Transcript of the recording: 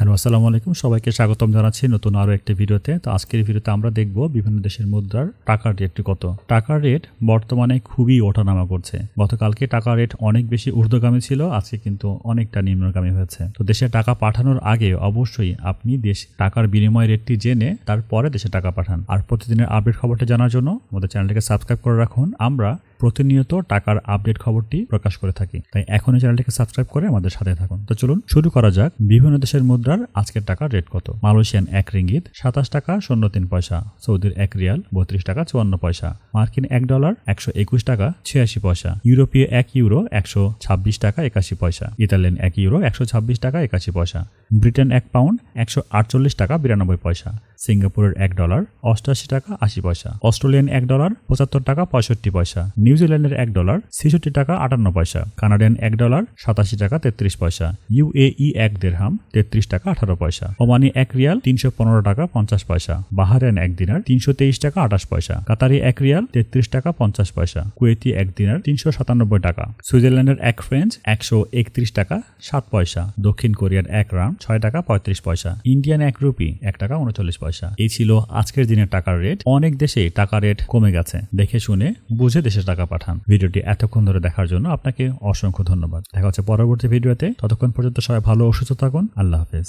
Hello আসসালামু আলাইকুম, সবাইকে স্বাগতম জানাচ্ছি নতুন আরো একটি ভিডিওতে। তো আজকের ভিডিওতে আমরা দেখব বিভিন্ন দেশের মুদ্রার টাকার রেট কত। টাকার রেট বর্তমানে খুবই ওঠানামা করছে। গতকালকে টাকার রেট অনেক বেশি ঊর্ধ্বগামী ছিল, আজকে কিন্তু অনেকটা নিম্নগামী হয়েছে। তো দেশে টাকা পাঠানোর আগে অবশ্যই আপনি টাকার বিনিময় রেটটি জেনে তারপরে দেশে টাকা পাঠান। আর প্রতিদিনের আপডেট খবরটি জানার জন্য আমাদের চ্যানেলটিকে সাবস্ক্রাইব করে রাখুন। আমরা প্রতিনিয়ত টাকার আপডেট খবরটি প্রকাশ করে থাকি, তাই এখনই চ্যানেলটিকে সাবস্ক্রাইব করে আমাদের সাথে থাকুন। তো চলুন শুরু করা যাক। বিভিন্ন দেশের মুদ্রার আজকের টাকার রেট কত। মালয়েশিয়ান 1 রিঙ্গিত 27 টাকা 03 পয়সা, সৌদির 1 রিয়াল 32 টাকা 54 পয়সা, মার্কিন $1 121 টাকা 86 পয়সা, ইউরোপীয় 1 ইউরো 126 টাকা 81 পয়সা, ইতালিয়ান 1 ইউরো 126 টাকা 81 পয়সা, ব্রিটেন 1 পাউন্ড 148 টাকা 92 পয়সা, সিঙ্গাপুরের $1 88 টাকা 80 পয়সা, অস্ট্রেলিয়ান $1 75 টাকা 65 পয়সা, নিউজিল্যান্ডের $1 66 টাকা 58 পয়সা, কানাডিয়ান $1 87 টাকা 33 পয়সা, ইউএই 1 দিরহাম 33 টাকা 18 পয়সা, ওমানি 1 রিয়াল 315 টাকা 50 পয়সা, বাহারাইন 1 দিনার 323 টাকা 28 পয়সা, কাতারি 1 রিয়াল 33 টাকা 50 পয়সা, কুয়েতি 1 দিনার 397 টাকা, সুইজারল্যান্ডের 1 ফ্রেঞ্চ 131 টাকা 7 পয়সা, দক্ষিণ কোরিয়ার 1 রাম 6 টাকা 35 পয়সা, ইন্ডিয়ান 1 রুপি 1 টাকা 39 পয়সা। এই ছিল আজকের দিনের টাকার রেট। অনেক দেশে টাকার রেট কমে গেছে, দেখে শুনে বুঝে দেশে টাকা পাঠান। ভিডিওটি এতক্ষণ ধরে দেখার জন্য আপনাকে অসংখ্য ধন্যবাদ। দেখা হচ্ছে পরবর্তী ভিডিওতে। ততক্ষণ পর্যন্ত সবাই ভালো ও সুস্থ থাকুন। আল্লাহ হাফেজ।